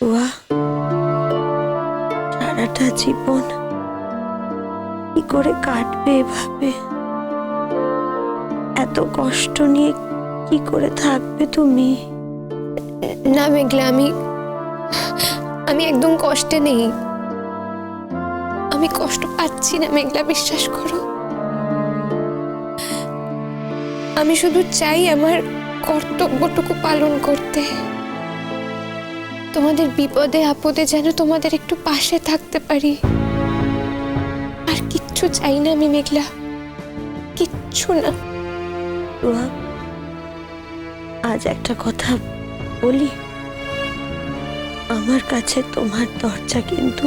টুয়া, সারাটা জীবন কি করে কাটবে এভাবে? এত কষ্ট নিয়ে কি করে থাকবে তুমি? না মেঘলা, আমি একদম কষ্টে নেই। আমি কষ্ট পাচ্ছি না মেঘলা, বিশ্বাস করো। আমি শুধু চাই আমার কর্তব্যটুকু পালন করতে। তোমাদের বিপদে আপদে যেন তোমাদের একটু পাশে থাকতে পারি। আর কিচ্ছু চাই না আমি মেঘলা, কিচ্ছু না। টুয়া, আজ একটা কথা বলি। আমার কাছে তোমার দরজা কিন্তু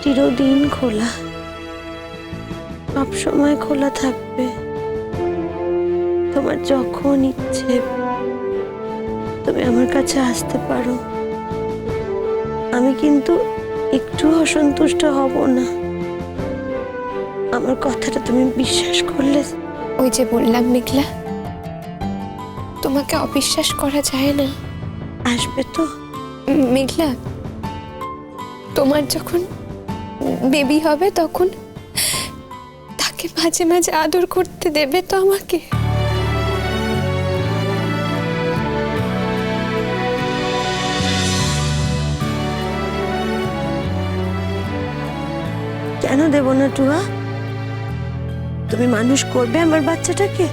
চিরদিন খোলা, সব সময় খোলা থাকবে। তোমার যখন ইচ্ছে তুমি আমার কাছে আসতে পারো। আমি কিন্তু একটু অসন্তুষ্ট হব না। আমার কথাটা তুমি বিশ্বাস করলে? ওই যে বললাম মেঘলা, তোমাকে অবিশ্বাস করা যায় না। আসবে তো? মেঘলা, তোমার যখন বেবি হবে তখন তাকে মাঝে মাঝে আদর করতে দেবে তো আমাকে? কেন দেব না টুয়া? তুমি মানুষ করবে আমার বাচ্চাটাকে?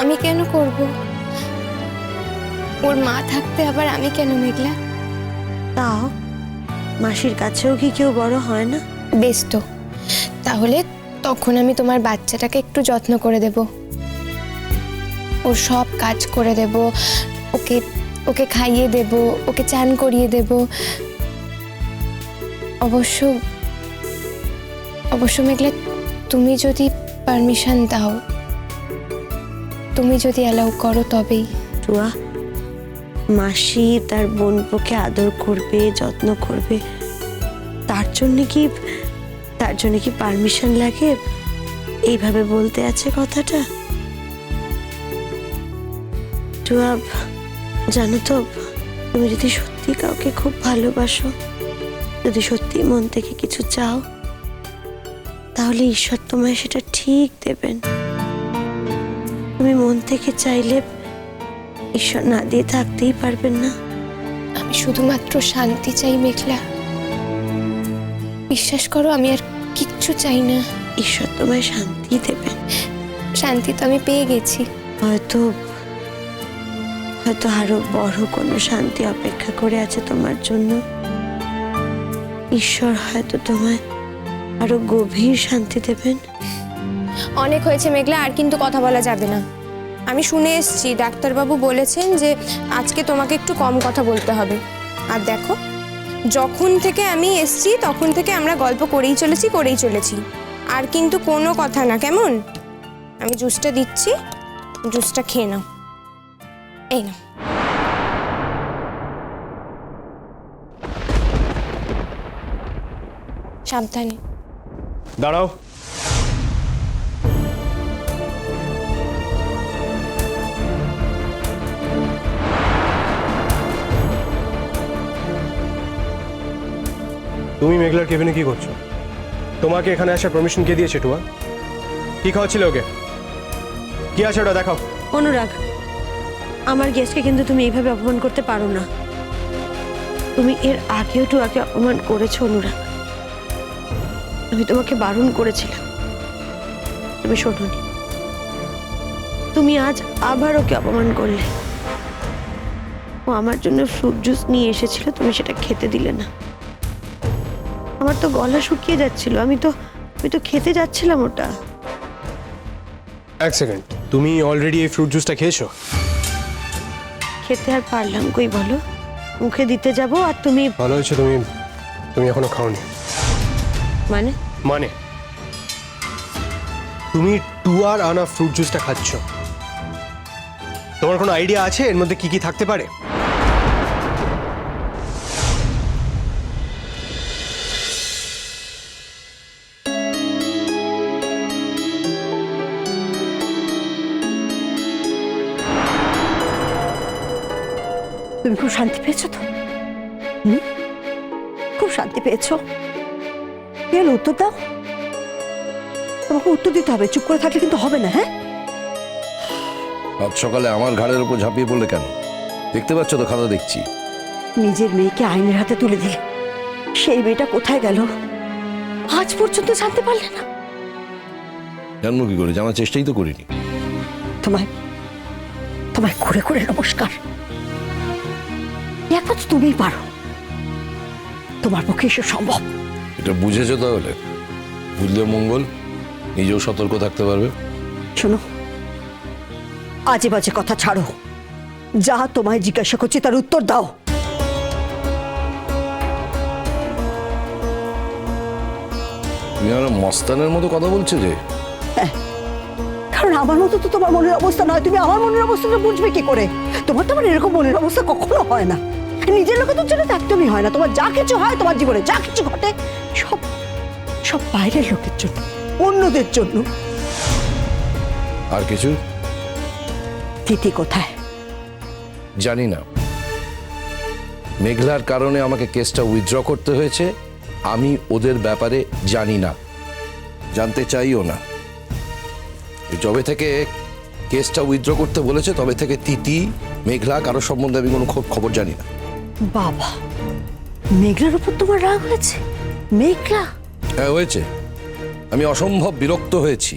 আমি কেন করব? ওর মা থাকতে আবার আমি কেন মেঘলা? তাও মাসির কাছেও কি কেউ বড় হয় না? বেশ তো, তাহলে তখন আমি তোমার বাচ্চাটাকে একটু যত্ন করে দেব। ওর সব কাজ করে দেব, ওকে ওকে খাইয়ে দেব, ওকে চান করিয়ে দেব। অবশ্য অবশ্য মেঘলা, তুমি যদি পারমিশন দাও, তুমি যদি অ্যালাউ করো তবেই। টুয়া, মাসি তার বোনপোকে আদর করবে, যত্ন করবে, তার জন্য কি পারমিশন লাগে? এইভাবে বলতে আছে কথাটা? টুয়া, জানো তো, তুমি যদি সত্যি কাউকে খুব ভালোবাসো, যদি সত্যি মন থেকে কিছু চাও, তাহলে ঈশ্বর তোমায় সেটা ঠিক দেবেন। তুমি মন থেকে চাইলে ঈশ্বর না দিয়ে থাকতেই পারবেন না। আমি শুধুমাত্র শান্তি চাই মেঘলা, বিশ্বাস করো, আমি আর কিচ্ছু চাই না। ঈশ্বর তোমায় শান্তি দেবেন। শান্তি তো আমি পেয়ে গেছি। হয়তো হয়তো আরো বড় কোনো শান্তি অপেক্ষা করে আছে তোমার জন্য। ঈশ্বর হয়তো তোমায় আরো গভীর শান্তি দেবেন। অনেক হয়েছে মেঘলা, আর কিন্তু কথা বলা যাবে না। আমি শুনে এসেছি, ডাক্তারবাবু বলেছেন যে আজকে তোমাকে একটু কম কথা বলতে হবে। আর দেখো, যখন থেকে আমি এসেছি তখন থেকে আমরা গল্প করেই চলেছি। আর কিন্তু কোনো কথা না, কেমন? আমি জুসটা দিচ্ছি, জুসটা খেয়ে নাও। এই নাও। সাবধানে। দাঁড়াও। তুমি মেঘলার কেবিনে কি করছো? তোমাকে এখানে আসার পারমিশন কে দিয়েছে টুয়া? কি খাওয়াচ্ছিলে ওকে? কি আছে ওটা দেখাও। অনুরাগ, আমার গেস্টকে কিন্তু তুমি এইভাবে অপমান করতে পারো না। তুমি এর আগেও টুয়াকে অপমান করেছো অনুরাগ। আমি তোমাকে বারণ করেছিলাম, তুমি শোনোনি। তুমি আজ আবার ওকে অপমান করলে। ও আমার জন্য ফ্রুট জুস নিয়ে এসেছিল, তুমি সেটা খেতে দিলে না। আমার তো গলা শুকিয়ে যাচ্ছিল, আমি তো খেতে যাচ্ছিলাম ওটা। এক সেকেন্ড, তুমি অলরেডি এই ফ্রুট জুসটা খেয়েছো? খেতে আর পারলাম কই বলো? মুখে দিতে যাব আর তুমি। ভালো হয়েছে তুমি এখনো খাওনি। মানে মানে তুমি টুয়ার আনা ফ্রুট জুসটা খাচ্ছ। তোমার কোনো আইডিয়া আছে এর মধ্যে কি কি থাকতে পারে? তুমি খুব শান্তি পেয়েছো তো? হুম, খুব শান্তি পেয়েছো? কেন উত্তর দাও, তোমাকে উত্তর দিতে হবে, চুপ করে থাকলে কিন্তু হবে না। হ্যাঁ, আজ সকালে আমার ঘাড়ের উপর ঝাঁপিয়ে পড়লে কেন? দেখতে পাচ্ছ তো, খাতা দেখছি। নিজের মেয়েকে আইনের হাতে তুলে দিলে, সেই মেয়েটা কোথায় গেল আজ পর্যন্ত জানতে পারলে না। জানবো কি করে? জানার চেষ্টাই তো করিনি। তোমায় তোমায় ঘুরে ঘুরে নমস্কার। একবার তো তুমিই পারো, তোমার পক্ষে এসব সম্ভব। এটা বুঝেছো তাহলে? বুঝলে মঙ্গল, নিজেও সতর্ক থাকতে পারবে। শোনো, আজে বাজে কথা ছাড়ো, যা তোমায় জিজ্ঞাসা করছি তার উত্তর দাও। তুমি আমার মস্তানের মতো কথা বলছো যে? কারণ আমার মতো তো তোমার মনের অবস্থা নয়, তুমি আমার মনের অবস্থাটা বুঝবে কি করে? তোমার তো আমার এরকম মনের অবস্থা কখনো হয় না, নিজের লোকের জন্য তো একদমই হয় না। তোমার যা কিছু হয়, তোমার জীবনে যা কিছু ঘটে, সব সব বাইরের লোকের জন্য, অন্যদের জন্য। আর কিছু? তিথি কোথায়? জানি না। মেঘলার কারণে আমাকে কেসটা উইথড্র করতে হয়েছে। আমি ওদের ব্যাপারে জানি না, জানতে চাইও না। যবে থেকে কেসটা উইথড্র করতে বলেছে তবে থেকে তিথি, মেঘলা, কারোর সম্বন্ধে আমি কোনো খবর জানি না। বাবা, মেঘলার উপর তোমার রাগ হয়েছে? মেঘলা? হ্যাঁ, হয়েছে। আমি অসম্ভব বিরক্ত হয়েছি।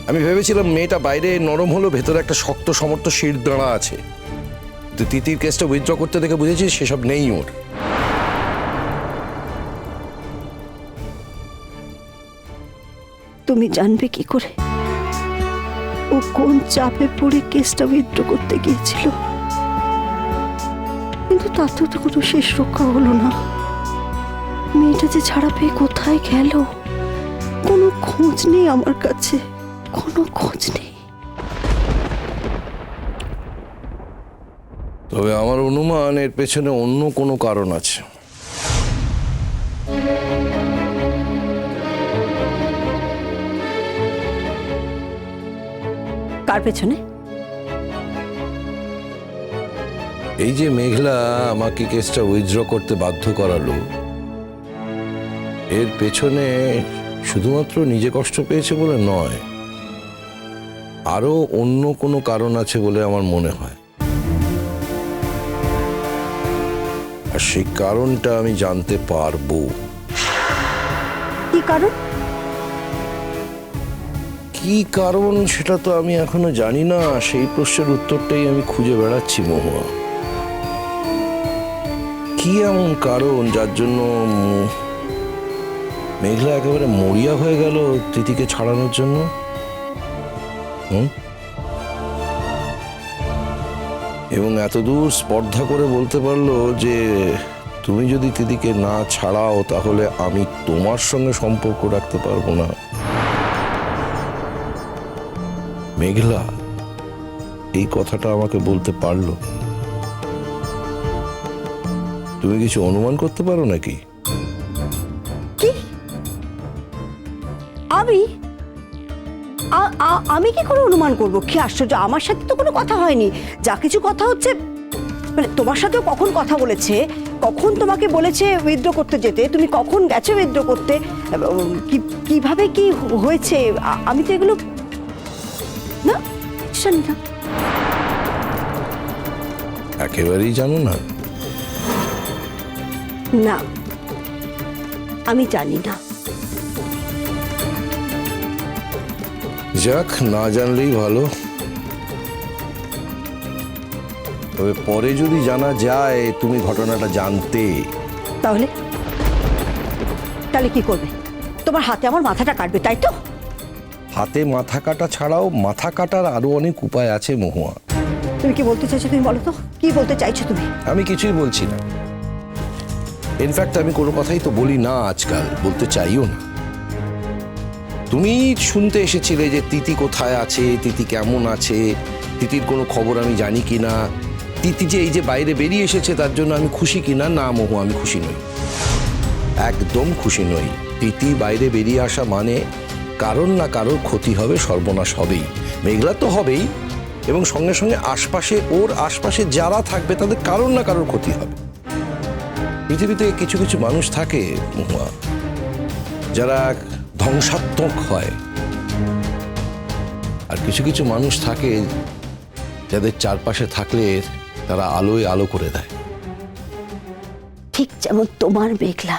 আমি ভেবেছিলাম মেয়েটা বাইরে নরম হলেও ভেতরে একটা শক্ত সমর্থ শির দাঁড়া আছে। তো তিতির কেসটা উইথড্র করতে দেখে বুঝেছি সেসব নেই ওর। তুমি জানবে কি করে ও কোন চাপে পড়ে কেসটা উইথড্র করতে গিয়েছিল? কিন্তু তাতেও তো কোনো শেষ রক্ষা হলো না। মেয়েটা যে ছাড়া পেয়ে কোথায় গেল, কোনো খোঁজ নেই আমার কাছে, কোনো খোঁজ নেই। তবে আমার অনুমান এর পেছনে অন্য কোনো কারণ আছে। কার পেছনে? এই যে মেঘলা আমাকে কেসটা উইথড্র করতে বাধ্য করালো, এর পেছনে শুধুমাত্র নিজে কষ্ট পেয়েছে বলে নয়, আরো অন্য কোনো কারণ আছে বলে আমার মনে হয়। আর সেই কারণটা আমি জানতে পারবো। কি কারণ? কি কারণ সেটা তো আমি এখনো জানি না। সেই প্রশ্নের উত্তরটাই আমি খুঁজে বেড়াচ্ছি মহুয়া। কি এমন কারণ যার জন্য মেঘলা একেবারে মরিয়া হয়ে গেল তিথিকে ছাড়ানোর জন্য? এবং এতদূর স্পর্ধা করে বলতে পারলো যে তুমি যদি তিথিকে না ছাড়াও তাহলে আমি তোমার সঙ্গে সম্পর্ক রাখতে পারবো না। মেঘলা এই কথাটা আমাকে বলতে পারলো। তুমি কিছু অনুমান করতে পারো নাকি? কি? আমি কি করে অনুমান করবো? কি আশ্চর্য, আমার সাথে তো কোনো কথা হয়নি। যা কিছু কথা হচ্ছে, মানে তোমার সাথেও কখন কথা বলেছে, কখন তোমাকে বলেছে উইথড্র করতে যেতে, তুমি কখন গেছো উইথড্র করতে, কিভাবে কি হয়েছে, আমি তো এগুলো না জানি না। একেবারেই জানো না? না, আমি জানি না। যাক, না জানলেই ভালো। তবে পরে যদি জানা যায় তুমি ঘটনাটা জানতে, তাহলে তাহলে কি করবে? তোমার হাতে আমার মাথাটা কাটবে, তাই তো? হাতে মাথা কাটা ছাড়াও মাথা কাটার আরো অনেক উপায় আছে মহুয়া। তুমি কি বলতে চাইছো? তুমি বলো তো, কি বলতে চাইছো তুমি? আমি কিছুই বলছি না। ইনফ্যাক্ট আমি কোনো কথাই তো বলি না আজকাল, বলতে চাইও না। তুমি শুনতে এসেছিলে যে তিথি কোথায় আছে, তিথি কেমন আছে, তিথির কোনো খবর আমি জানি কিনা, তিথি যে এই যে বাইরে বেরিয়ে এসেছে তার জন্য আমি খুশি কিনা। না মহু, আমি খুশি নই, একদম খুশি নই। তিথি বাইরে বেরিয়ে আসা মানে কারোর না কারোর ক্ষতি হবে, সর্বনাশ হবেই। মেঘলা তো হবেই, এবং সঙ্গে সঙ্গে ওর আশপাশে যারা থাকবে তাদের কারোর না কারোর ক্ষতি হবে। পৃথিবীতে কিছু কিছু মানুষ থাকে মহুয়া, যারা ধ্বংসাত্মক হয়, আর কিছু কিছু মানুষ থাকে যাদের চারপাশে থাকলে তারা আলোয় আলো করে দেয়। ঠিক যেমন তোমার মেঘলা।